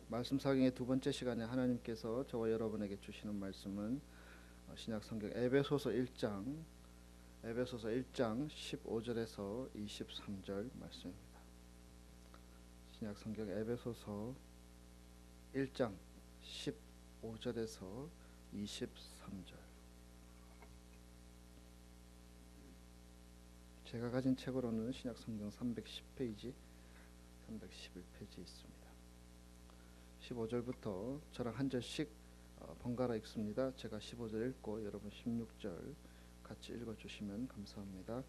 말씀 사경의 두 번째 시간에 하나님께서 저와 여러분에게 주시는 말씀은 신약 성경 에베소서 1장 15절에서 23절 말씀입니다. 신약 성경 에베소서 1장 15절에서 23절. 제가 가진 책으로는 신약 성경 310페이지, 311페이지 있습니다. 15절부터 저랑 한 절씩 번갈아 읽습니다. 제가 15절 읽고 여러분 16절 같이 읽어주시면 감사합니다.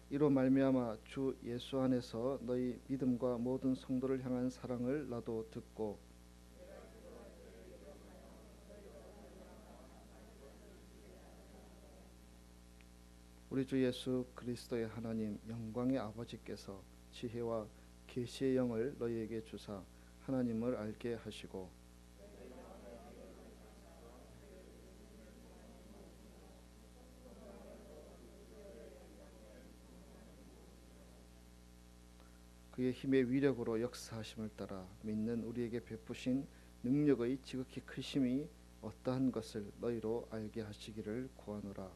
이로 말미암아 주 예수 안에서 너희 믿음과 모든 성도를 향한 사랑을 나도 듣고 우리 주 예수 그리스도의 하나님 영광의 아버지께서 지혜와 계시의 영을 너희에게 주사 하나님을 알게 하시고 그의 힘의 위력으로 역사하심을 따라 믿는 우리에게 베푸신 능력의 지극히 크심이 어떠한 것을 너희로 알게 하시기를 구하노라.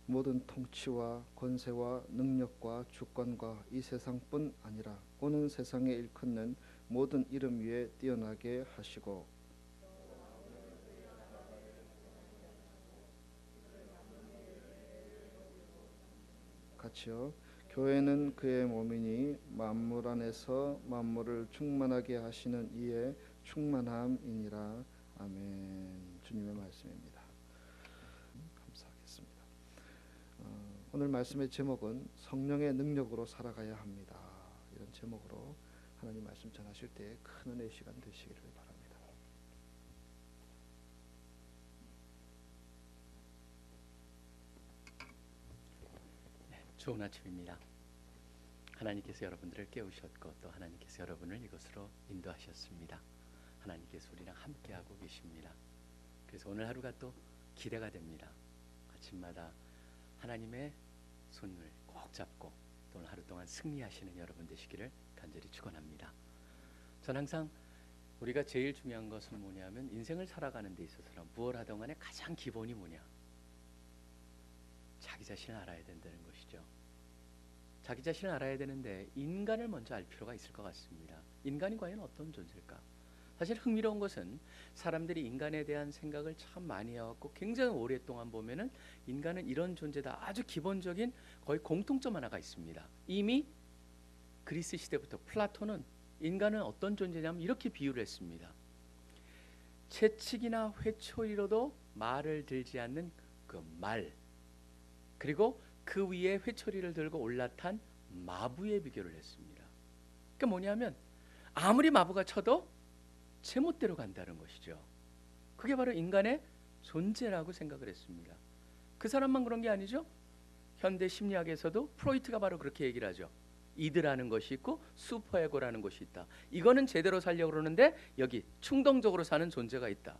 모든 통치와 권세와 능력과 주권과 이 세상뿐 아니라 오는 세상에 일컫는 모든 이름 위에 뛰어나게 하시고 같이요. 교회는 그의 몸이니 만물 안에서 만물을 충만하게 하시는 이의 충만함이니라. 아멘. 주님의 말씀입니다. 감사하겠습니다. 오늘 말씀의 제목은 성령의 능력으로 살아가야 합니다. 이런 제목으로 하나님 말씀 전하실 때 큰 은혜의 시간 되시기를 바랍니다. 좋은 아침입니다. 하나님께서 여러분들을 깨우셨고 또 하나님께서 여러분을 이곳으로 인도하셨습니다. 하나님께서 우리랑 함께하고 계십니다. 그래서 오늘 하루가 또 기대가 됩니다. 아침마다 하나님의 손을 꼭 잡고 또 오늘 하루 동안 승리하시는 여러분 되시기를 간절히 축원합니다. 전 항상 우리가 제일 중요한 것은 뭐냐면 인생을 살아가는 데 있어서는 무엇 하든 간에 가장 기본이 뭐냐? 자기 자신을 알아야 된다는 것이죠. 자기 자신을 알아야 되는데 인간을 먼저 알 필요가 있을 것 같습니다. 인간이 과연 어떤 존재일까? 사실 흥미로운 것은 사람들이 인간에 대한 생각을 참 많이 해왔고 굉장히 오랫동안 보면은 인간은 이런 존재다. 아주 기본적인 거의 공통점 하나가 있습니다. 이미 그리스 시대부터 플라톤은 인간은 어떤 존재냐면 이렇게 비유를 했습니다. 채찍이나 회초리로도 말을 들지 않는 그 말, 그리고 그 위에 회초리를 들고 올라탄 마부의 비교를 했습니다. 그러니까 뭐냐면 아무리 마부가 쳐도 제멋대로 간다는 것이죠. 그게 바로 인간의 존재라고 생각을 했습니다. 그 사람만 그런 게 아니죠. 현대 심리학에서도 프로이트가 바로 그렇게 얘기를 하죠. 이드라는 것이 있고 슈퍼에고라는 것이 있다. 이거는 제대로 살려고 그러는데 여기 충동적으로 사는 존재가 있다.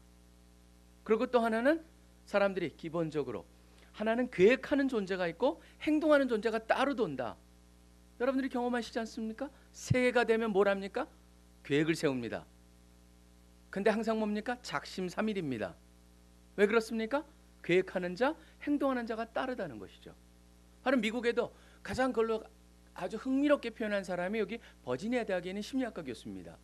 그리고 또 하나는 사람들이 기본적으로 하나는 계획하는 존재가 있고 행동하는 존재가 따로 돈다. 여러분들이 경험하시지 않습니까? 새해가 되면 뭘 합니까? 계획을 세웁니다. 근데 항상 뭡니까? 작심삼일입니다. 왜 그렇습니까? 계획하는 자, 행동하는 자가 따르다는 것이죠. 바로 미국에도 가장 그걸로 아주 흥미롭게 표현한 사람이 여기 버지니아 대학에 있는 심리학과 교수입니다.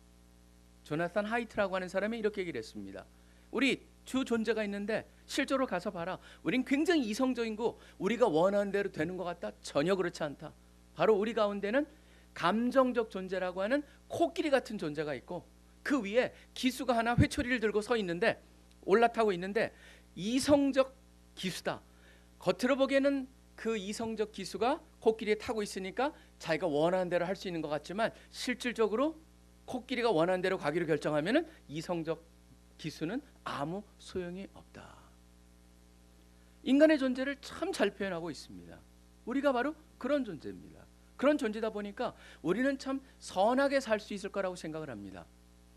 조나산 하이트라고 하는 사람이 이렇게 얘기를 했습니다. 우리 주 존재가 있는데 실제로 가서 봐라. 우린 굉장히 이성적이고 우리가 원하는 대로 되는 것 같다? 전혀 그렇지 않다. 바로 우리 가운데는 감정적 존재라고 하는 코끼리 같은 존재가 있고 그 위에 기수가 하나 회초리를 들고 서 있는데 올라타고 있는데 이성적 기수다. 겉으로 보기에는 그 이성적 기수가 코끼리에 타고 있으니까 자기가 원하는 대로 할 수 있는 것 같지만 실질적으로 코끼리가 원하는 대로 가기로 결정하면은 이성적 기수는 아무 소용이 없다. 인간의 존재를 참 잘 표현하고 있습니다. 우리가 바로 그런 존재입니다. 그런 존재다 보니까 우리는 참 선하게 살 수 있을 거라고 생각을 합니다.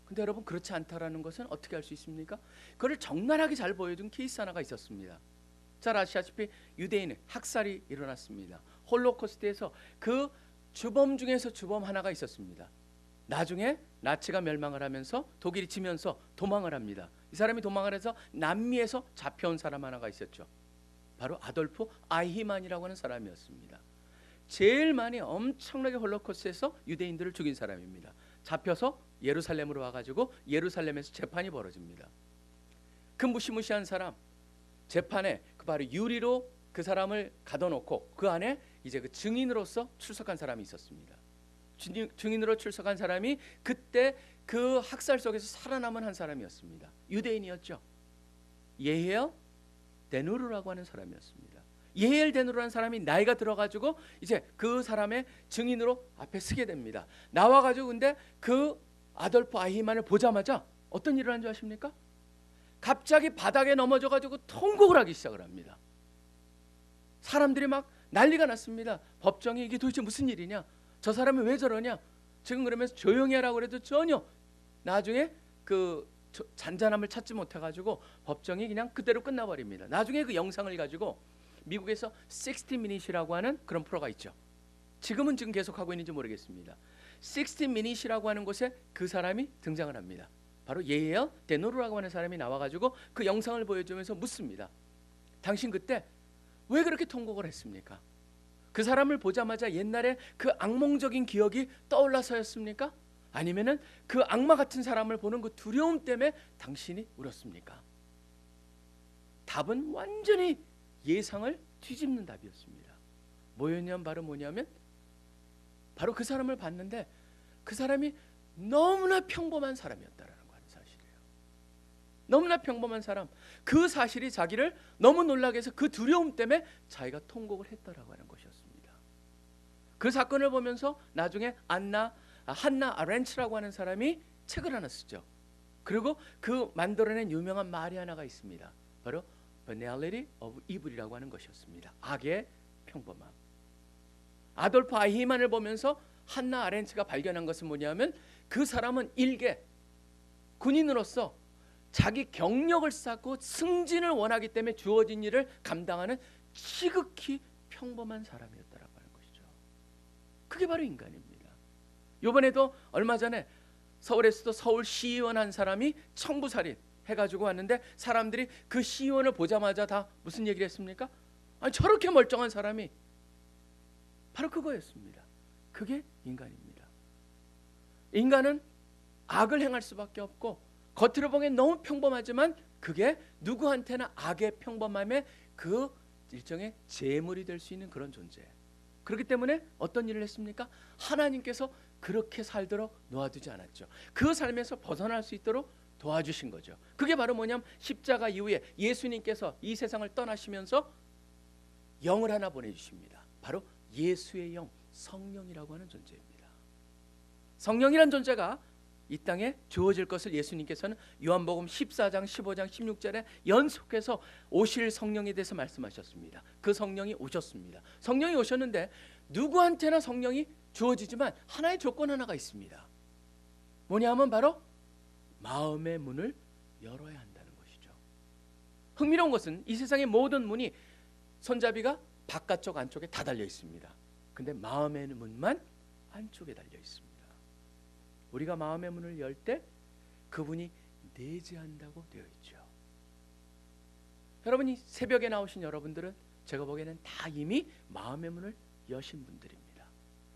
근데 여러분 그렇지 않다라는 것은 어떻게 알 수 있습니까? 그걸 적나라하게 잘 보여준 케이스 하나가 있었습니다. 잘 아시다시피 유대인의 학살이 일어났습니다. 홀로코스트에서 그 주범 중에서 주범 하나가 있었습니다. 나중에 나치가 멸망을 하면서 독일이 지면서 도망을 합니다. 이 사람이 도망을 해서 남미에서 잡혀온 사람 하나가 있었죠. 바로 아돌프 아이히만이라고 하는 사람이었습니다. 제일 많이 엄청나게 홀로코스트에서 유대인들을 죽인 사람입니다. 잡혀서 예루살렘으로 와가지고 예루살렘에서 재판이 벌어집니다. 그 무시무시한 사람 재판에 그 바로 유리로 그 사람을 가둬놓고 그 안에 이제 그 증인으로서 출석한 사람이 있었습니다. 증인으로 출석한 사람이 그때 그 학살 속에서 살아남은 한 사람이었습니다. 유대인이었죠. 예헬 데누르라고 하는 사람이었습니다. 예헬 데누르라는 사람이 나이가 들어가지고 이제 그 사람의 증인으로 앞에 서게 됩니다. 나와가지고 근데 그 아돌프 아히만을 보자마자 어떤 일을 한 줄 아십니까? 갑자기 바닥에 넘어져가지고 통곡을 하기 시작을 합니다. 사람들이 막 난리가 났습니다. 법정이 이게 도대체 무슨 일이냐? 저 사람이 왜 저러냐? 지금 그러면서 조용히 하라고 그래도 전혀 나중에 그 잔잔함을 찾지 못해가지고 법정이 그냥 그대로 끝나버립니다. 나중에 그 영상을 가지고 미국에서 60minutes이라고 하는 그런 프로가 있죠. 지금 계속하고 있는지 모르겠습니다. 60minutes이라고 하는 곳에 그 사람이 등장을 합니다. 바로 예헬 데누르라고 하는 사람이 나와가지고 그 영상을 보여주면서 묻습니다. 당신 그때 왜 그렇게 통곡을 했습니까? 그 사람을 보자마자 옛날에 그 악몽적인 기억이 떠올라서였습니까? 아니면은 그 악마 같은 사람을 보는 그 두려움 때문에 당신이 울었습니까? 답은 완전히 예상을 뒤집는 답이었습니다. 뭐였냐면 바로 그 사람을 봤는데 그 사람이 너무나 평범한 사람이었다라는 거 하는 사실이에요. 너무나 평범한 사람. 그 사실이 자기를 너무 놀라게 해서 그 두려움 때문에 자기가 통곡을 했다라고 하는 것이었습니다. 그 사건을 보면서 나중에 한나 아렌츠라고 하는 사람이 책을 하나 쓰죠. 그리고 그 만들어낸 유명한 말이 하나가 있습니다. 바로 Banality of Evil이라고 하는 것이었습니다. 악의 평범함. 아돌프 아히만을 보면서 한나 아렌츠가 발견한 것은 뭐냐면 그 사람은 일개 군인으로서 자기 경력을 쌓고 승진을 원하기 때문에 주어진 일을 감당하는 지극히 평범한 사람이었다라고 하는 것이죠. 그게 바로 인간입니다. 이번에도 얼마 전에 서울에서도 서울시의원 한 사람이 청부살인 해가지고 왔는데 사람들이 그 시의원을 보자마자 다 무슨 얘기를 했습니까? 아니 저렇게 멀쩡한 사람이 바로 그거였습니다. 그게 인간입니다. 인간은 악을 행할 수밖에 없고 겉으로 보기엔 너무 평범하지만 그게 누구한테나 악의 평범함의 그 일종의 제물이 될 수 있는 그런 존재예요. 그렇기 때문에 어떤 일을 했습니까? 하나님께서 그렇게 살도록 놓아두지 않았죠. 그 삶에서 벗어날 수 있도록 도와주신 거죠. 그게 바로 뭐냐면 십자가 이후에 예수님께서 이 세상을 떠나시면서 영을 하나 보내주십니다. 바로 예수의 영, 성령이라고 하는 존재입니다. 성령이란 존재가 이 땅에 주어질 것을 예수님께서는 요한복음 14장, 15장, 16절에 연속해서 오실 성령에 대해서 말씀하셨습니다. 그 성령이 오셨습니다. 성령이 오셨는데 누구한테나 성령이 주어지지만 하나의 조건 하나가 있습니다. 뭐냐면 바로 마음의 문을 열어야 한다는 것이죠. 흥미로운 것은 이 세상의 모든 문이 손잡이가 바깥쪽 안쪽에 다 달려 있습니다. 근데 마음의 문만 안쪽에 달려 있습니다. 우리가 마음의 문을 열 때 그분이 내재한다고 되어 있죠. 여러분이 새벽에 나오신 여러분들은 제가 보기에는 다 이미 마음의 문을 여신 분들입니다.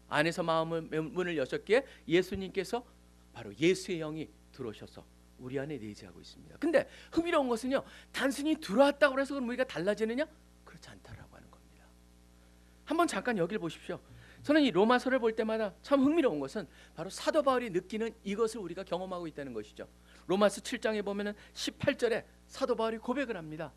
안에서 마음의 문을 여셨기에 예수님께서 바로 예수의 영이 들어오셔서 우리 안에 내재하고 있습니다. 근데 흥미로운 것은요, 단순히 들어왔다고 해서 그럼 우리가 달라지느냐? 그렇지 않다라고 하는 겁니다. 한번 잠깐 여기를 보십시오. 저는 이 로마서를 볼 때마다 참 흥미로운 것은 바로 사도 바울이 느끼는 이것을 우리가 경험하고 있다는 것이죠. 로마서 7장에 보면은 18절에 사도 바울이 고백을 합니다.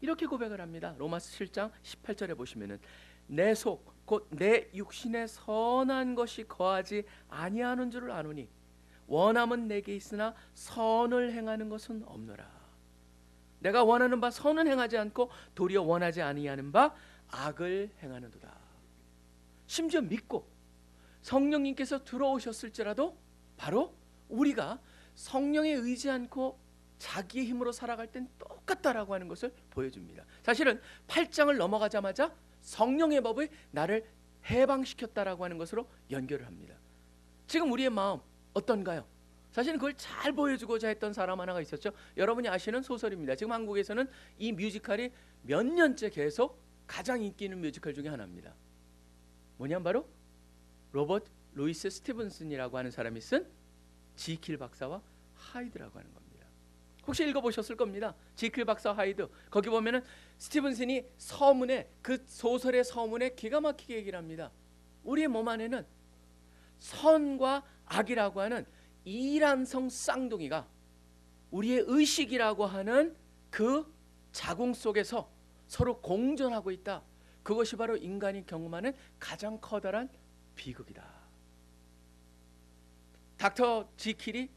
이렇게 고백을 합니다. 로마서 7장 18절에 보시면은 내 속 곧 내 육신에 선한 것이 거하지 아니하는 줄을 아노니 원함은 내게 있으나 선을 행하는 것은 없노라. 내가 원하는 바 선은 행하지 않고 도리어 원하지 아니하는 바 악을 행하는도다. 심지어 믿고 성령님께서 들어오셨을지라도 바로 우리가 성령에 의지 않고 자기의 힘으로 살아갈 땐 똑같다라고 하는 것을 보여줍니다. 사실은 8장을 넘어가자마자 성령의 법이 나를 해방시켰다라고 하는 것으로 연결을 합니다. 지금 우리의 마음 어떤가요? 사실은 그걸 잘 보여주고자 했던 사람 하나가 있었죠. 여러분이 아시는 소설입니다. 지금 한국에서는 이 뮤지컬이 몇 년째 계속 가장 인기 있는 뮤지컬 중에 하나입니다. 뭐냐면 바로 로버트 루이스 스티븐슨이라고 하는 사람이 쓴 지킬 박사와 하이드라고 하는 겁니다. 혹시 읽어보셨을 겁니다. 지킬 박사 하이드. 거기 보면은 스티븐슨이 서문에, 그 소설의 서문에 기가 막히게 얘기를 합니다. 우리의 몸 안에는 선과 악이라고 하는 이란성 쌍둥이가 우리의 의식이라고 하는 그 자궁 속에서 서로 공존하고 있다. 그것이 바로 인간이 경험하는 가장 커다란 비극이다. 닥터 지킬이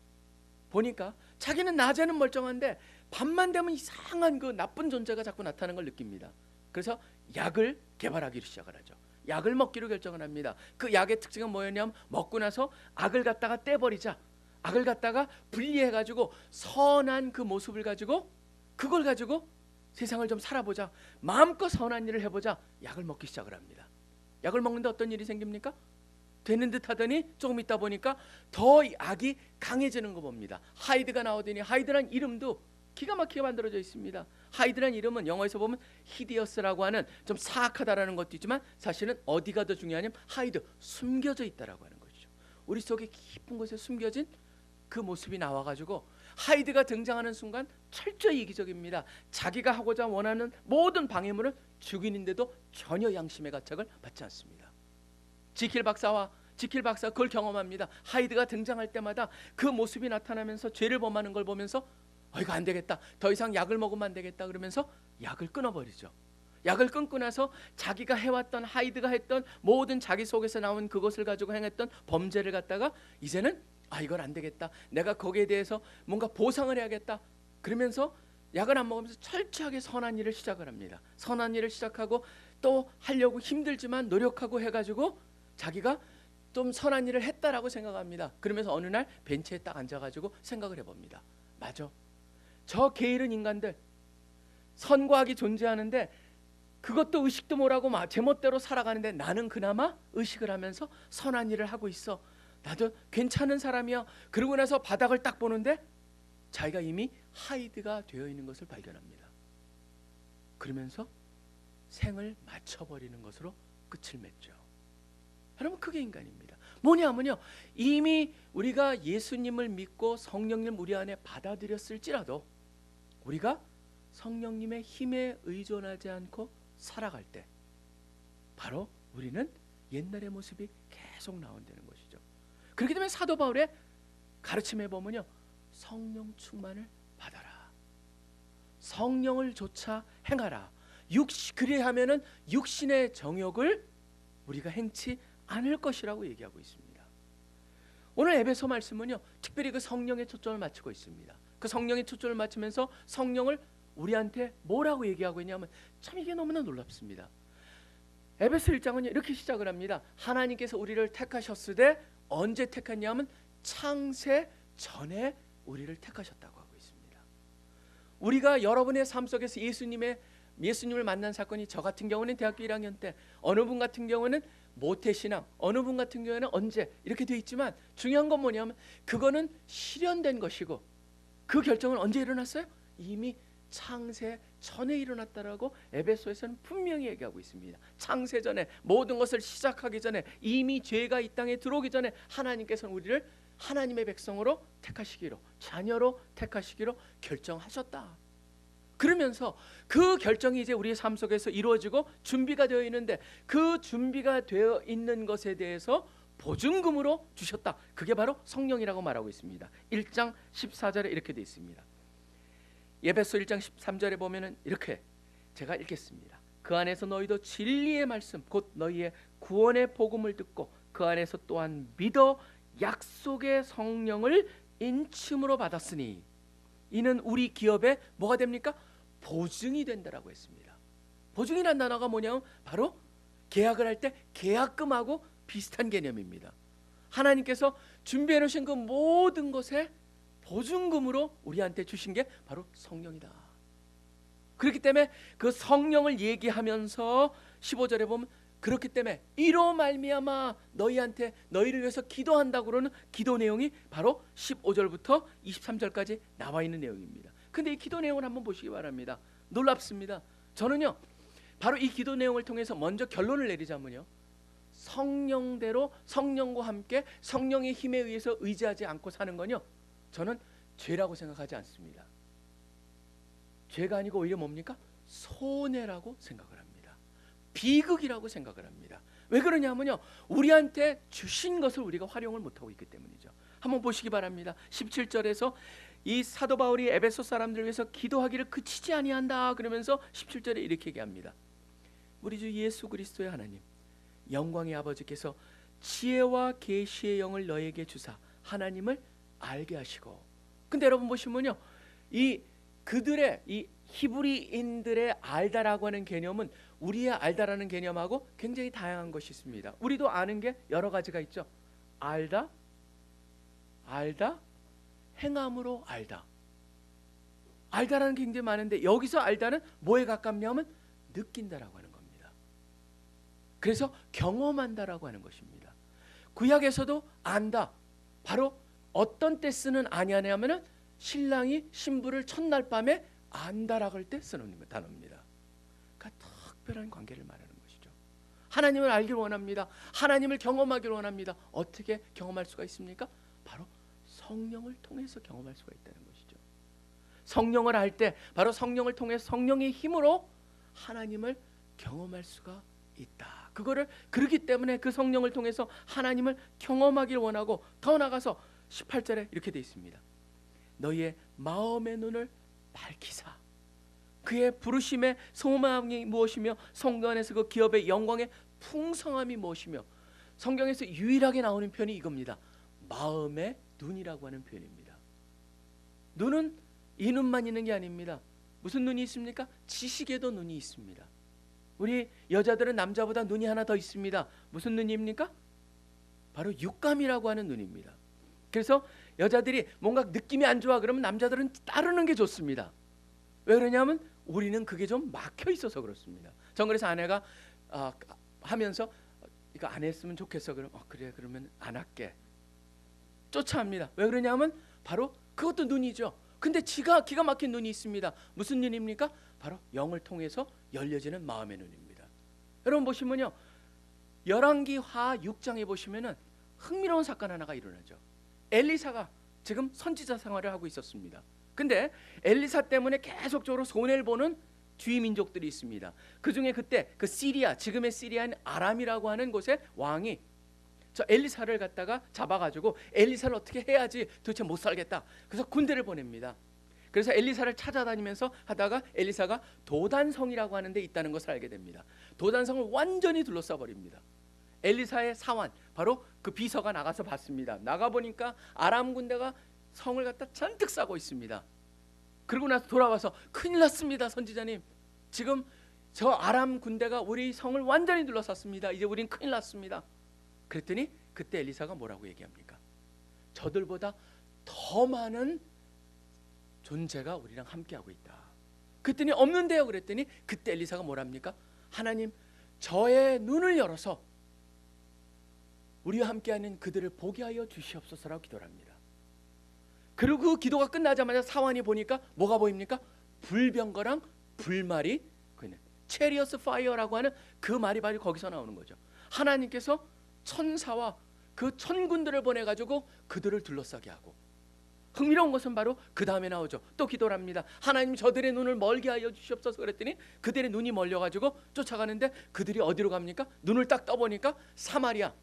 보니까 자기는 낮에는 멀쩡한데 밤만 되면 이상한 그 나쁜 존재가 자꾸 나타나는 걸 느낍니다. 그래서 약을 개발하기로 시작을 하죠. 약을 먹기로 결정을 합니다. 그 약의 특징은 뭐였냐면 먹고 나서 악을 갖다가 떼버리자. 악을 갖다가 분리해가지고 선한 그 모습을 가지고 그걸 가지고 세상을 좀 살아보자. 마음껏 선한 일을 해보자. 약을 먹기 시작을 합니다. 약을 먹는데 어떤 일이 생깁니까? 되는 듯 하더니 조금 있다 보니까 더 악이 강해지는 거 봅니다. 하이드가 나오더니 하이드란 이름도 기가 막히게 만들어져 있습니다. 하이드란 이름은 영어에서 보면 히디어스라고 하는 좀 사악하다라는 것도 있지만 사실은 어디가 더 중요하냐면 하이드, 숨겨져 있다라고 하는 것이죠. 우리 속에 깊은 곳에 숨겨진 그 모습이 나와가지고 하이드가 등장하는 순간 철저히 이기적입니다. 자기가 하고자 원하는 모든 방해물을 죽이는데도 전혀 양심의 가책을 받지 않습니다. 지킬 박사 그걸 경험합니다. 하이드가 등장할 때마다 그 모습이 나타나면서 죄를 범하는 걸 보면서 이거 안 되겠다. 더 이상 약을 먹으면 안 되겠다. 그러면서 약을 끊어버리죠. 약을 끊고 나서 자기가 해왔던 하이드가 했던 모든 자기 속에서 나온 그것을 가지고 행했던 범죄를 갖다가 이제는 이건 안 되겠다. 내가 거기에 대해서 뭔가 보상을 해야겠다. 그러면서 약을 안 먹으면서 철저하게 선한 일을 시작을 합니다. 선한 일을 시작하고 또 하려고 힘들지만 노력하고 해가지고 자기가 좀 선한 일을 했다라고 생각합니다. 그러면서 어느 날 벤치에 딱 앉아가지고 생각을 해봅니다. 맞아. 저 게으른 인간들 선과 악이 존재하는데 그것도 의식도 못하고 제멋대로 살아가는데 나는 그나마 의식을 하면서 선한 일을 하고 있어. 나도 괜찮은 사람이야. 그러고 나서 바닥을 딱 보는데 자기가 이미 하이드가 되어 있는 것을 발견합니다. 그러면서 생을 맞춰버리는 것으로 끝을 맺죠. 여러분 그게 인간입니다. 뭐냐면요, 이미 우리가 예수님을 믿고 성령님 우리 안에 받아들였을지라도 우리가 성령님의 힘에 의존하지 않고 살아갈 때 바로 우리는 옛날의 모습이 계속 나온다는 것이죠. 그렇기 때문에 사도 바울의 가르침에 보면요, 성령 충만을 받아라. 성령을 조차 행하라. 그리하면은 육신의 정욕을 우리가 행치 않을 것이라고 얘기하고 있습니다. 오늘 에베소 말씀은요, 특별히 그 성령의 초점을 맞추고 있습니다. 그 성령의 초점을 맞추면서 성령을 우리한테 뭐라고 얘기하고 있냐면 참 이게 너무나 놀랍습니다. 에베소 1장은 이렇게 시작을 합니다. 하나님께서 우리를 택하셨으되 언제 택했냐면 창세 전에 우리를 택하셨다고 하고 있습니다. 우리가 여러분의 삶 속에서 예수님을 만난 사건이 저 같은 경우는 대학교 1학년 때, 어느 분 같은 경우는 모태신앙, 어느 분 같은 경우에는 언제 이렇게 돼 있지만 중요한 건 뭐냐면 그거는 실현된 것이고 그 결정은 언제 일어났어요? 이미 창세 전에 일어났다라고 에베소에서는 분명히 얘기하고 있습니다. 창세 전에 모든 것을 시작하기 전에 이미 죄가 이 땅에 들어오기 전에 하나님께서는 우리를 하나님의 백성으로 택하시기로, 자녀로 택하시기로 결정하셨다. 그러면서 그 결정이 이제 우리의 삶 속에서 이루어지고 준비가 되어 있는데 그 준비가 되어 있는 것에 대해서 보증금으로 주셨다. 그게 바로 성령이라고 말하고 있습니다. 1장 14절에 이렇게 되어 있습니다. 에베소 1장 13절에 보면은 이렇게 제가 읽겠습니다. 그 안에서 너희도 진리의 말씀 곧 너희의 구원의 복음을 듣고 그 안에서 또한 믿어 약속의 성령을 인침으로 받았으니 이는 우리 기업에 뭐가 됩니까? 보증이 된다라고 했습니다. 보증이란 단어가 뭐냐면 바로 계약을 할 때 계약금하고 비슷한 개념입니다. 하나님께서 준비해 놓으신 그 모든 것에 보증금으로 우리한테 주신 게 바로 성령이다. 그렇기 때문에 그 성령을 얘기하면서 15절에 보면 그렇기 때문에 이로 말미암아 너희를 위해서 기도한다고 그러는 기도 내용이 바로 15절부터 23절까지 나와 있는 내용입니다. 근데 이 기도 내용을 한번 보시기 바랍니다. 놀랍습니다. 저는요 바로 이 기도 내용을 통해서 먼저 결론을 내리자면요, 성령대로 성령과 함께 성령의 힘에 의해서 의지하지 않고 사는 건요, 저는 죄라고 생각하지 않습니다. 죄가 아니고 오히려 뭡니까? 손해라고 생각을 합니다. 비극이라고 생각을 합니다. 왜 그러냐면요, 우리한테 주신 것을 우리가 활용을 못하고 있기 때문이죠. 한번 보시기 바랍니다. 17절에서 이 사도 바울이 에베소 사람들을 위해서 기도하기를 그치지 아니한다 그러면서 17절에 이렇게 얘기합니다. 우리 주 예수 그리스도의 하나님 영광의 아버지께서 지혜와 계시의 영을 너에게 주사 하나님을 알게 하시고. 근데 여러분 보시면요, 이 그들의 이 히브리인들의 알다라고 하는 개념은 우리의 알다라는 개념하고 굉장히 다양한 것이 있습니다. 우리도 아는 게 여러 가지가 있죠. 알다, 행함으로 알다. 알다라는 게 굉장히 많은데 여기서 알다는 뭐에 가깝냐면 느낀다라고 하는 겁니다. 그래서 경험한다라고 하는 것입니다. 구약에서도 안다, 바로 어떤 때 쓰는 아냐냐면은 신랑이 신부를 첫날 밤에 안다라고 할 때 쓰는 단어입니다. 그러니까 특별한 관계를 말하는 것이죠. 하나님을 알기를 원합니다. 하나님을 경험하기를 원합니다. 어떻게 경험할 수가 있습니까? 바로 성령을 통해서 경험할 수가 있다는 것이죠. 성령을 알 때 바로 성령을 통해서 성령의 힘으로 하나님을 경험할 수가 있다. 그거를 그렇기 때문에 그 성령을 통해서 하나님을 경험하기를 원하고, 더 나가서 18절에 이렇게 되어 있습니다. 너희의 마음의 눈을 밝히사 그의 부르심의 소망이 무엇이며 성도 안에서 그 기업의 영광의 풍성함이 무엇이며. 성경에서 유일하게 나오는 표현이 이겁니다. 마음의 눈이라고 하는 표현입니다. 눈은 이 눈만 있는 게 아닙니다. 무슨 눈이 있습니까? 지식에도 눈이 있습니다. 우리 여자들은 남자보다 눈이 하나 더 있습니다. 무슨 눈입니까? 바로 육감이라고 하는 눈입니다. 그래서 여자들이 뭔가 느낌이 안 좋아 그러면 남자들은 따르는 게 좋습니다. 왜 그러냐면 우리는 그게 좀 막혀 있어서 그렇습니다. 전 그래서 아내가 하면서 이거 안 했으면 좋겠어 그러면 그래 그러면 안 할게 쫓아합니다. 왜 그러냐면 바로 그것도 눈이죠. 근데 기가 막힌 눈이 있습니다. 무슨 눈입니까? 바로 영을 통해서 열려지는 마음의 눈입니다. 여러분 보시면요, 열왕기하 6장에 보시면은 흥미로운 사건 하나가 일어나죠. 엘리사가 지금 선지자 생활을 하고 있었습니다. 근데 엘리사 때문에 계속적으로 손해를 보는 주위 민족들이 있습니다. 그 중에 그때 그 시리아, 지금의 시리아인 아람이라고 하는 곳의 왕이 저 엘리사를 갖다가 잡아가지고 엘리사를 어떻게 해야지 도대체 못 살겠다. 그래서 군대를 보냅니다. 그래서 엘리사를 찾아다니면서 하다가 엘리사가 도단성이라고 하는 데 있다는 것을 알게 됩니다. 도단성을 완전히 둘러싸 버립니다. 엘리사의 사환, 바로 그 비서가 나가서 봤습니다. 나가보니까 아람 군대가 성을 갖다 잔뜩 싸고 있습니다. 그러고 나서 돌아와서 큰일 났습니다. 선지자님, 지금 저 아람 군대가 우리 성을 완전히 둘러쌌습니다. 이제 우린 큰일 났습니다. 그랬더니 그때 엘리사가 뭐라고 얘기합니까? 저들보다 더 많은 존재가 우리랑 함께하고 있다. 그랬더니 없는데요. 그랬더니 그때 엘리사가 뭐랍니까? 하나님, 저의 눈을 열어서 우리와 함께하는 그들을 보게 하여 주시옵소서라고 기도를 합니다. 그리고 그 기도가 끝나자마자 사환이 보니까 뭐가 보입니까? 불병거랑 불말이 그냥 체리어스 파이어라고 하는 그 말이 바로 거기서 나오는 거죠. 하나님께서 천사와 그 천군들을 보내가지고 그들을 둘러싸게 하고, 흥미로운 것은 바로 그 다음에 나오죠. 또 기도를 합니다. 하나님, 저들의 눈을 멀게 하여 주시옵소서. 그랬더니 그들의 눈이 멀려가지고 쫓아가는데 그들이 어디로 갑니까? 눈을 딱 떠보니까 사마리아,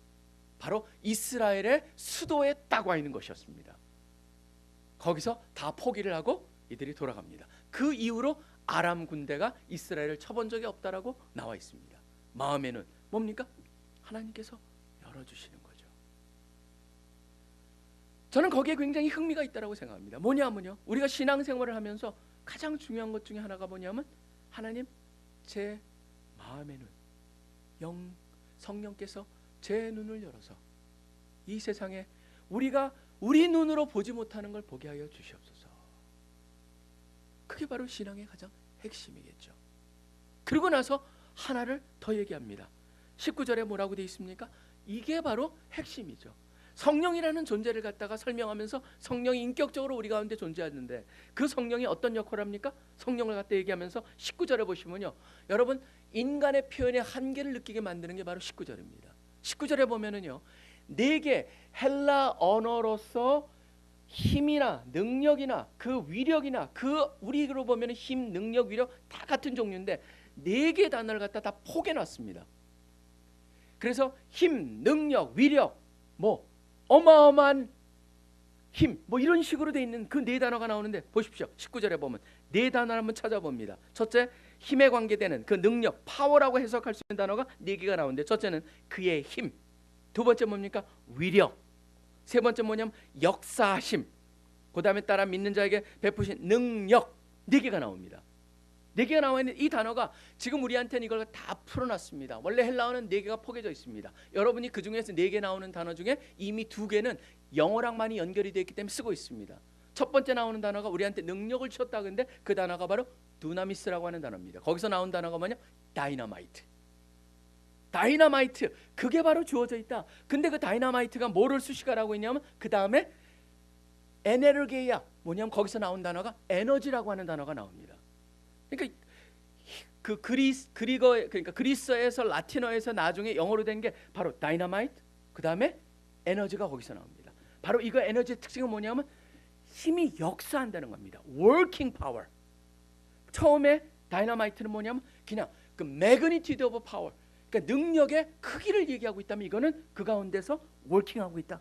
바로 이스라엘의 수도에 딱 와 있는 것이었습니다. 거기서 다 포기를 하고 이들이 돌아갑니다. 그 이후로 아람 군대가 이스라엘을 쳐본 적이 없다라고 나와 있습니다. 마음의 눈 뭡니까? 하나님께서 열어주시는 거죠. 저는 거기에 굉장히 흥미가 있다고 생각합니다. 뭐냐면요, 우리가 신앙생활을 하면서 가장 중요한 것 중에 하나가 뭐냐면 하나님, 제 마음의 눈, 성령께서 제 눈을 열어서 이 세상에 우리가 우리 눈으로 보지 못하는 걸 보게 하여 주시옵소서. 그게 바로 신앙의 가장 핵심이겠죠. 그리고 나서 하나를 더 얘기합니다. 19절에 뭐라고 되어 있습니까? 이게 바로 핵심이죠. 성령이라는 존재를 갖다가 설명하면서 성령이 인격적으로 우리 가운데 존재하는데 그 성령이 어떤 역할을 합니까? 성령을 갖다 얘기하면서 19절에 보시면요, 여러분 인간의 표현의 한계를 느끼게 만드는 게 바로 19절입니다. 19절에 보면은요, 4개 헬라 언어로서 힘이나 능력이나 그 위력이나 그 우리로 보면은 힘, 능력, 위력 다 같은 종류인데 4개 단어를 갖다 다 포개놨습니다. 그래서 힘, 능력, 위력, 뭐 어마어마한 힘, 뭐 이런 식으로 돼 있는 그 4단어가 나오는데 보십시오. 19절에 보면 4단어를 한번 찾아봅니다. 첫째, 힘에 관계되는 그 능력, 파워라고 해석할 수 있는 단어가 4개가 나오는데 첫째는 그의 힘, 두 번째 뭡니까? 위력, 세 번째 뭐냐면 역사하심, 그 다음에 따라 믿는 자에게 베푸신 능력, 4개가 나옵니다. 4개가 나와 있는 이 단어가 지금 우리한테는 이걸 다 풀어놨습니다. 원래 헬라어는 4개가 포개져 있습니다. 여러분이 그 중에서 4개 나오는 단어 중에 이미 2개는 영어랑 많이 연결이 되어 있기 때문에 쓰고 있습니다. 첫 번째 나오는 단어가 우리한테 능력을 줬다 근데 그 단어가 바로 두나미스라고 하는 단어입니다. 거기서 나온 단어가 뭐냐? 다이너마이트. 다이너마이트, 그게 바로 주어져 있다. 근데 그 다이너마이트가 뭐를 수식하라고 했냐면 그 다음에 에네르게이아, 뭐냐면 거기서 나온 단어가 에너지라고 하는 단어가 나옵니다. 그러니까 그 그러니까 그리스어에서 라틴어에서 나중에 영어로 된 게 바로 다이너마이트, 그 다음에 에너지가 거기서 나옵니다. 바로 이거 에너지의 특징은 뭐냐면 힘이 역사한다는 겁니다. working power. 처음에 다이너마이트는 뭐냐면 그냥 그 magnitude of power, 그러니까 능력의 크기를 얘기하고 있다면 이거는 그 가운데서 working하고 있다.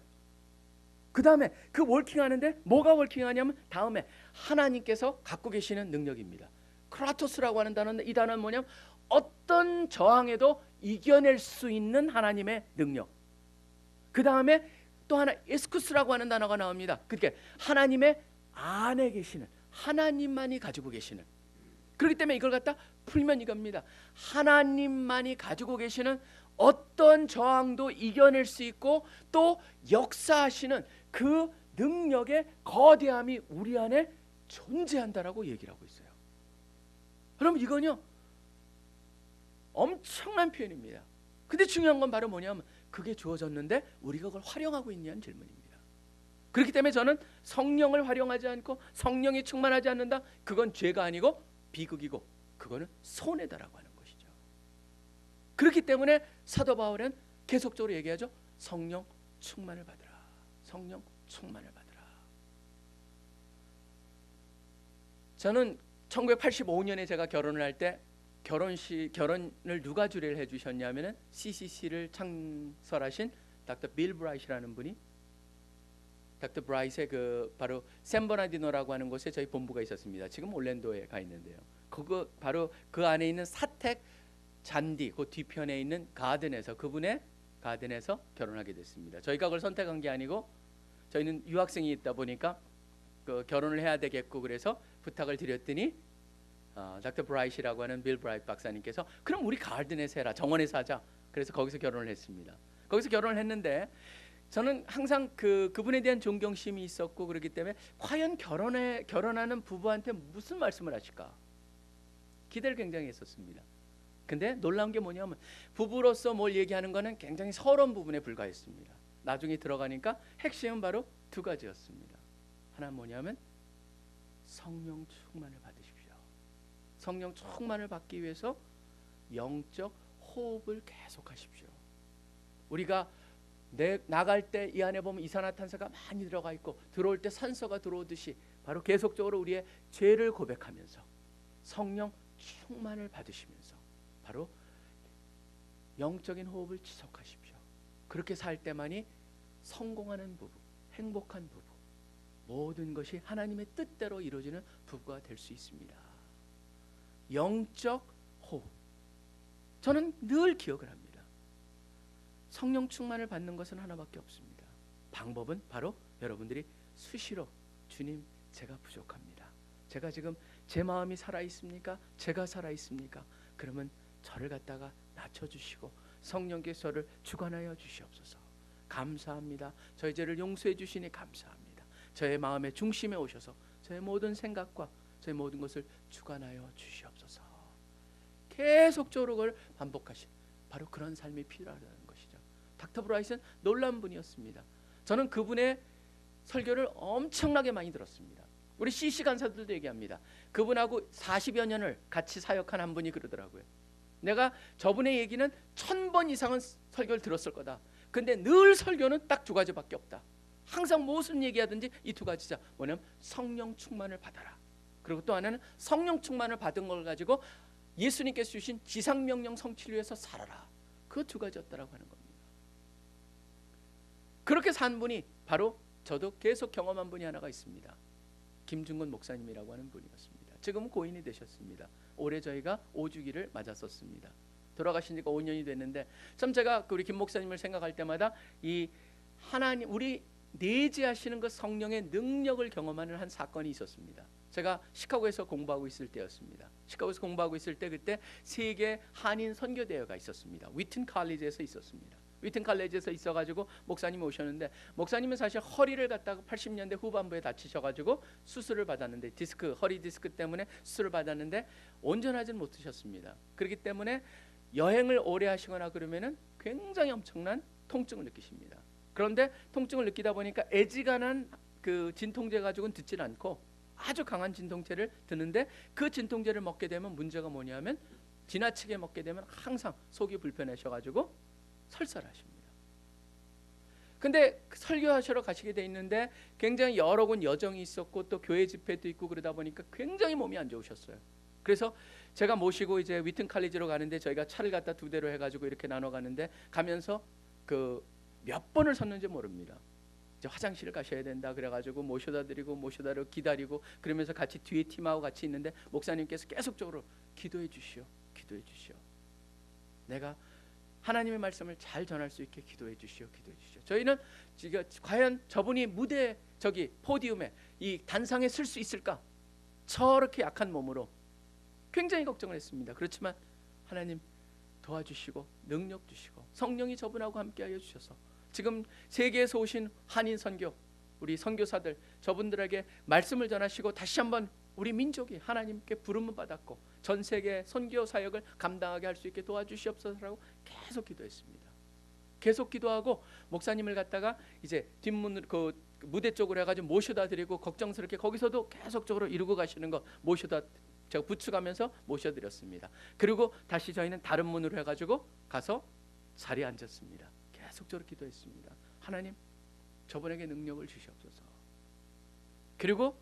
그 다음에 그 working하는데 뭐가 working하냐면 다음에 하나님께서 갖고 계시는 능력입니다. 크라토스라고 하는 단어인데 이 단어는 뭐냐면 어떤 저항에도 이겨낼 수 있는 하나님의 능력. 그 다음에 또 하나 이스쿠스라고 하는 단어가 나옵니다. 그게 하나님의 안에 계시는, 하나님만이 가지고 계시는. 그렇기 때문에 이걸 갖다 풀면 이겁니다. 하나님만이 가지고 계시는 어떤 저항도 이겨낼 수 있고 또 역사하시는 그 능력의 거대함이 우리 안에 존재한다라고 얘기를 하고 있어요. 그럼 이건요 엄청난 표현입니다. 근데 중요한 건 바로 뭐냐면 그게 주어졌는데 우리가 그걸 활용하고 있냐는 질문입니다. 그렇기 때문에 저는 성령을 활용하지 않고 성령이 충만하지 않는다, 그건 죄가 아니고 비극이고 그거는 손해다라고 하는 것이죠. 그렇기 때문에 사도 바울은 계속적으로 얘기하죠. 성령 충만을 받으라. 성령 충만을 받으라. 저는 1985년에 제가 결혼을 할 때 결혼을 누가 주례를 해주셨냐면은 CCC를 창설하신 닥터 빌 브라이트라는 분이, 닥터 브라이트의 그 바로 샌버나디노라고 하는 곳에 저희 본부가 있었습니다. 지금 올랜도에 가 있는데요. 그거 바로 그 안에 있는 사택 잔디 그 뒤편에 있는 가든에서, 그분의 가든에서 결혼하게 됐습니다. 저희가 그걸 선택한 게 아니고 저희는 유학생이 있다 보니까 그 결혼을 해야 되겠고 그래서 부탁을 드렸더니 닥터 브라이트라고 하는 빌 브라이트 박사님께서 그럼 우리 가든에서 해라, 정원에서 하자. 그래서 거기서 결혼을 했습니다. 거기서 결혼을 했는데 저는 항상 그분에 대한 존경심이 있었고 그렇기 때문에 과연 결혼하는 부부한테 무슨 말씀을 하실까 기대를 굉장히 했었습니다. 근데 놀라운 게 뭐냐면 부부로서 뭘 얘기하는 거는 굉장히 서러운 부분에 불과했습니다. 나중에 들어가니까 핵심은 바로 2가지였습니다. 하나는 뭐냐면 성령 충만을 받으십시오. 성령 충만을 받기 위해서 영적 호흡을 계속하십시오. 우리가 나갈 때 이 안에 보면 이산화탄소가 많이 들어가 있고 들어올 때 산소가 들어오듯이 바로 계속적으로 우리의 죄를 고백하면서 성령 충만을 받으시면서 바로 영적인 호흡을 지속하십시오. 그렇게 살 때만이 성공하는 부부, 행복한 부부, 모든 것이 하나님의 뜻대로 이루어지는 부부가 될 수 있습니다. 영적 호흡. 저는 늘 기억을 합니다. 성령 충만을 받는 것은 하나밖에 없습니다. 방법은 바로 여러분들이 수시로 주님 제가 부족합니다. 제가 지금 제 마음이 살아있습니까? 제가 살아있습니까? 그러면 저를 갖다가 낮춰주시고 성령께서 저를 주관하여 주시옵소서. 감사합니다. 저의 죄를 용서해 주시니 감사합니다. 저의 마음의 중심에 오셔서 저의 모든 생각과 저의 모든 것을 주관하여 주시옵소서. 계속적으로 그걸 반복하신 바로 그런 삶이 필요하다는 것이죠. 닥터 브라이트는 놀라운 분이었습니다. 저는 그분의 설교를 엄청나게 많이 들었습니다. 우리 CC 간사들도 얘기합니다. 그분하고 40여 년을 같이 사역한 한 분이 그러더라고요. 내가 저분의 얘기는 1000번 이상은 설교를 들었을 거다. 근데 늘 설교는 딱 두 가지밖에 없다. 항상 무슨 얘기하든지 이 두 가지자. 뭐냐면 성령 충만을 받아라. 그리고 또 하나는 성령 충만을 받은 걸 가지고 예수님께서 주신 지상명령 성취를 위해서 살아라. 그 두 가지였다라고 하는 겁니다. 그렇게 산 분이 바로 저도 계속 경험한 분이 하나가 있습니다. 김중건 목사님이라고 하는 분이었습니다. 지금은 고인이 되셨습니다. 올해 저희가 5주기를 맞았었습니다. 돌아가신 지가 5년이 됐는데 참 제가 우리 김 목사님을 생각할 때마다 이 하나님 우리 내재하시는 그 성령의 능력을 경험하는 한 사건이 있었습니다. 제가 시카고에서 공부하고 있을 때였습니다. 시카고에서 공부하고 있을 때 그때 세계 한인 선교 대회가 있었습니다. 위튼 칼리지에서 있었습니다. 위튼 칼리지에서 있어가지고 목사님이 오셨는데 목사님은 사실 허리를 갖다가 80년대 후반부에 다치셔가지고 수술을 받았는데 허리 디스크 때문에 수술을 받았는데 온전하지는 못하셨습니다. 그렇기 때문에 여행을 오래 하시거나 그러면은 굉장히 엄청난 통증을 느끼십니다. 그런데 통증을 느끼다 보니까 애지간한 그 진통제 가지고는 듣질 않고 아주 강한 진통제를 드는데 그 진통제를 먹게 되면 문제가 뭐냐면 지나치게 먹게 되면 항상 속이 불편하셔가지고 설사를 하십니다. 근데 설교하시러 가시게 돼 있는데 굉장히 여러 군 여정이 있었고 또 교회 집회도 있고 그러다 보니까 굉장히 몸이 안 좋으셨어요. 그래서 제가 모시고 이제 위튼 칼리지로 가는데 저희가 차를 갖다 2대로 해가지고 이렇게 나눠 가는데 가면서 그 몇 번을 섰는지 모릅니다. 이제 화장실을 가셔야 된다 그래가지고 모셔다 드리고 모셔다를 기다리고 그러면서 같이 뒤에 팀하고 같이 있는데 목사님께서 계속적으로 기도해 주시오, 기도해 주시오. 내가 하나님의 말씀을 잘 전할 수 있게 기도해 주시오, 기도해 주시오. 저희는 지금 과연 저분이 무대 저기 포디움에 이 단상에 설 수 있을까? 저렇게 약한 몸으로 굉장히 걱정을 했습니다. 그렇지만 하나님 도와주시고 능력 주시고 성령이 저분하고 함께하여 주셔서 지금 세계에서 오신 한인 선교 우리 선교사들 저분들에게 말씀을 전하시고 다시 한번 우리 민족이 하나님께 부름을 받았고 전 세계 선교 사역을 감당하게 할 수 있게 도와주시옵소서라고 계속 기도했습니다. 계속 기도하고 목사님을 갖다가 이제 뒷문 그 무대 쪽으로 해가지고 모셔다 드리고 걱정스럽게 거기서도 계속적으로 이루고 가시는 거 모셔다 제가 부축하면서 모셔드렸습니다. 그리고 다시 저희는 다른 문으로 해가지고 가서 자리에 앉았습니다. 계속적으로 기도했습니다. 하나님 저분에게 능력을 주시옵소서. 그리고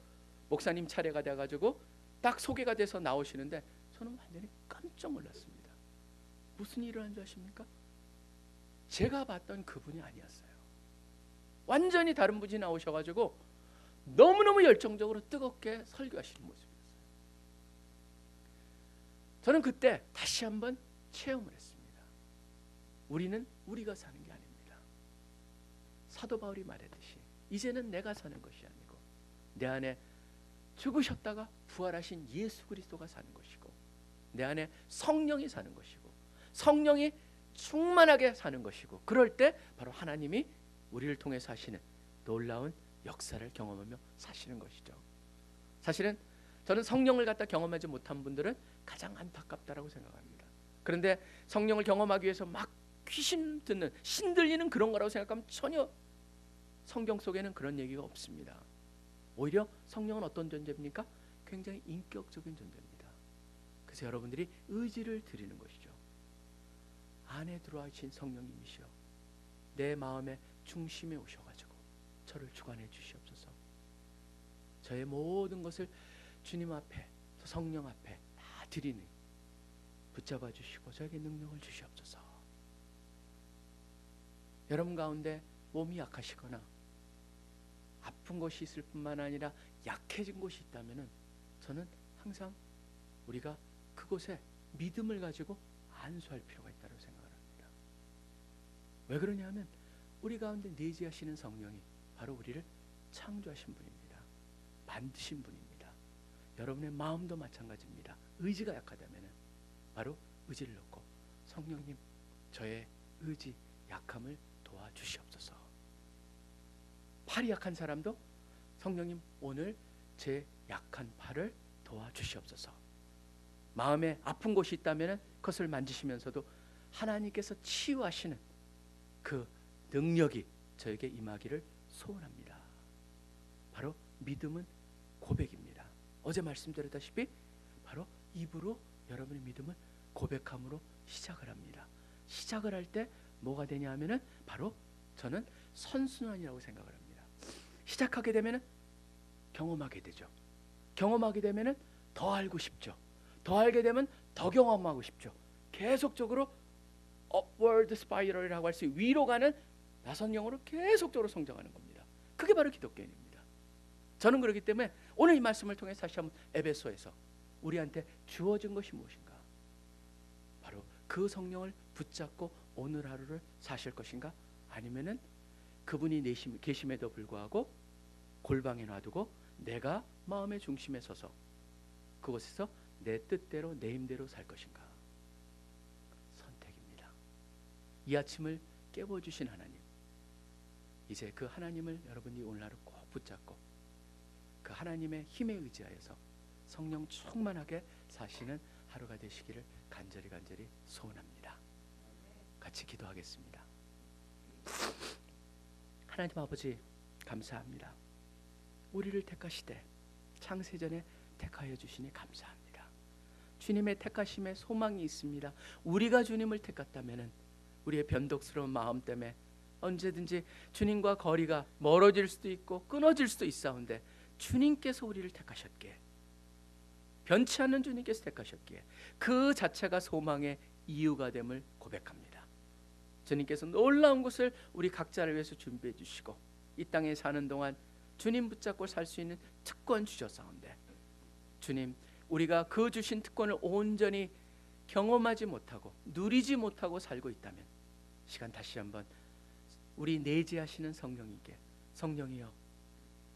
목사님 차례가 돼가지고 딱 소개가 돼서 나오시는데 저는 완전히 깜짝 놀랐습니다. 무슨 일을 한 줄 아십니까? 제가 봤던 그분이 아니었어요. 완전히 다른 분이 나오셔가지고 너무너무 열정적으로 뜨겁게 설교하시는 모습이었어요. 저는 그때 다시 한번 체험을 했습니다. 우리는 우리가 사는 게 아닙니다. 사도 바울이 말했듯이 이제는 내가 사는 것이 아니고 내 안에 죽으셨다가 부활하신 예수 그리스도가 사는 것이고 내 안에 성령이 사는 것이고 성령이 충만하게 사는 것이고 그럴 때 바로 하나님이 우리를 통해서 하시는 놀라운 역사를 경험하며 사시는 것이죠. 사실은 저는 성령을 갖다 경험하지 못한 분들은 가장 안타깝다라고 생각합니다. 그런데 성령을 경험하기 위해서 막 귀신 듣는 신 들리는 그런 거라고 생각하면 전혀 성경 속에는 그런 얘기가 없습니다. 오히려 성령은 어떤 존재입니까? 굉장히 인격적인 존재입니다. 그래서 여러분들이 의지를 드리는 것이죠. 안에 들어와신 성령님이시여 내 마음의 중심에 오셔가지고 저를 주관해 주시옵소서. 저의 모든 것을 주님 앞에 성령 앞에 다 드리니 붙잡아 주시고 저에게 능력을 주시옵소서. 여러분 가운데 몸이 약하시거나 아픈 것이 있을 뿐만 아니라 약해진 곳이 있다면 저는 항상 우리가 그곳에 믿음을 가지고 안수할 필요가 있다고 생각을 합니다. 왜 그러냐면 우리 가운데 내재하시는 성령이 바로 우리를 창조하신 분입니다. 만드신 분입니다. 여러분의 마음도 마찬가지입니다. 의지가 약하다면 바로 의지를 넣고 성령님 저의 의지 약함을 도와주시옵소서. 팔이 약한 사람도 성령님 오늘 제 약한 팔을 도와주시옵소서. 마음에 아픈 곳이 있다면 그것을 만지시면서도 하나님께서 치유하시는 그 능력이 저에게 임하기를 소원합니다. 바로 믿음은 고백입니다. 어제 말씀드렸다시피 바로 입으로 여러분의 믿음을 고백함으로 시작을 합니다. 시작을 할 때 뭐가 되냐 하면은 바로 저는 선순환이라고 생각을 합니다. 시작하게 되면은 경험하게 되죠. 경험하게 되면은 더 알고 싶죠. 더 알게 되면 더 경험하고 싶죠. 계속적으로 upward spiral이라고 할 수 있는 위로 가는 나선형으로 계속적으로 성장하는 겁니다. 그게 바로 기독교인입니다. 저는 그렇기 때문에 오늘 이 말씀을 통해 다시 한번 에베소에서 우리한테 주어진 것이 무엇인가? 바로 그 성령을 붙잡고 오늘 하루를 사실 것인가? 아니면은 그분이 계심에도 불구하고 골방에 놔두고 내가 마음의 중심에 서서 그곳에서 내 뜻대로 내 힘대로 살 것인가? 선택입니다. 이 아침을 깨워주신 하나님, 이제 그 하나님을 여러분이 오늘 하루 꼭 붙잡고 그 하나님의 힘에 의지하여서 성령 충만하게 사시는 하루가 되시기를 간절히 소원합니다. 같이 기도하겠습니다. 하나님 아버지 감사합니다. 우리를 택하시되 창세전에 택하여 주시니 감사합니다. 주님의 택하심에 소망이 있습니다. 우리가 주님을 택했다면 우리의 변덕스러운 마음 때문에 언제든지 주님과 거리가 멀어질 수도 있고 끊어질 수도 있사온데 주님께서 우리를 택하셨기에, 변치 않는 주님께서 택하셨기에 그 자체가 소망의 이유가 됨을 고백합니다. 주님께서 놀라운 것을 우리 각자를 위해서 준비해 주시고 이 땅에 사는 동안 주님 붙잡고 살 수 있는 특권 주셨사온데, 주님, 우리가 그 주신 특권을 온전히 경험하지 못하고 누리지 못하고 살고 있다면 시간 다시 한번 우리 내재하시는 성령님께, 성령이여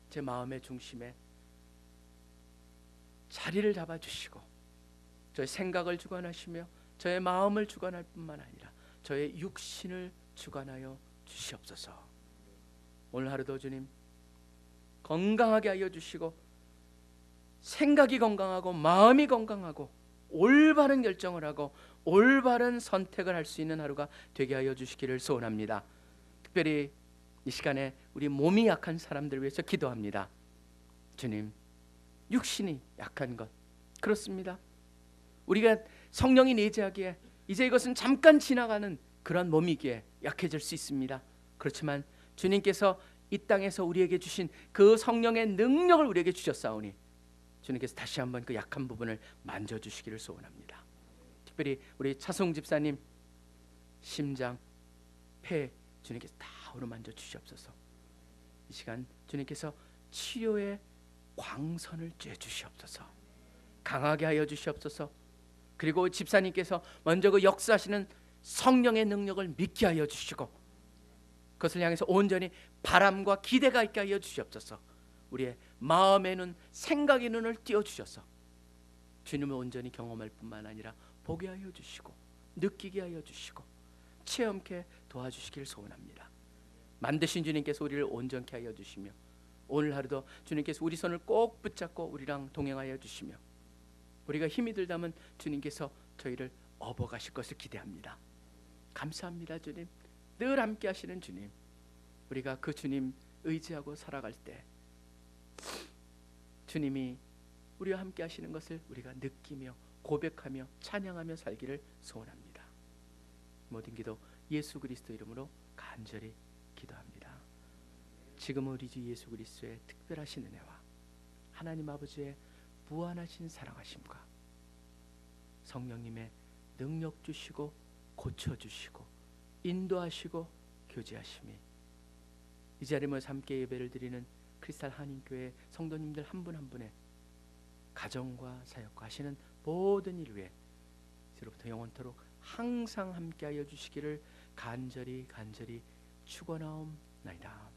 제 마음의 중심에 자리를 잡아주시고 저의 생각을 주관하시며 저의 마음을 주관할 뿐만 아니라 저의 육신을 주관하여 주시옵소서. 오늘 하루도 주님 건강하게 하여 주시고 생각이 건강하고 마음이 건강하고 올바른 결정을 하고 올바른 선택을 할 수 있는 하루가 되게 하여 주시기를 소원합니다. 특별히 이 시간에 우리 몸이 약한 사람들을 위해서 기도합니다. 주님, 육신이 약한 것 그렇습니다. 우리가 성령이 내재하기에 이제 이것은 잠깐 지나가는 그런 몸이기에 약해질 수 있습니다. 그렇지만 주님께서 이 땅에서 우리에게 주신 그 성령의 능력을 우리에게 주셨사오니 주님께서 다시 한번 그 약한 부분을 만져주시기를 소원합니다. 특별히 우리 차송 집사님 심장, 폐 주님께서 다 어루만져 주시옵소서. 이 시간 주님께서 치료의 광선을 쬐 주시옵소서. 강하게 하여 주시옵소서. 그리고 집사님께서 먼저 그 역사하시는 성령의 능력을 믿게 하여 주시고 그것을 향해서 온전히 바람과 기대가 있게 하여 주시옵소서. 우리의 마음의 눈, 생각의 눈을 띄워주셔서 주님을 온전히 경험할 뿐만 아니라 보게 하여 주시고 느끼게 하여 주시고 체험케 도와주시길 소원합니다. 만드신 주님께서 우리를 온전케 하여 주시며 오늘 하루도 주님께서 우리 손을 꼭 붙잡고 우리랑 동행하여 주시며 우리가 힘이 들다면 주님께서 저희를 업어가실 것을 기대합니다. 감사합니다. 주님, 늘 함께 하시는 주님, 우리가 그 주님 의지하고 살아갈 때 주님이 우리와 함께 하시는 것을 우리가 느끼며 고백하며 찬양하며 살기를 소원합니다. 모든 기도 예수 그리스도 이름으로 간절히 기도합니다. 지금 우리 주 예수 그리스도의 특별하신 은혜와 하나님 아버지의 무한하신 사랑하심과 성령님의 능력 주시고 고쳐주시고 인도하시고 교제하심이 이 자리에 모여서 함께 예배를 드리는 크리스탈 한인교회 성도님들 한 분 한 분의 가정과 사역과 하시는 모든 일 위에 이제로부터 영원토록 항상 함께하여 주시기를 간절히 축원하옵나이다.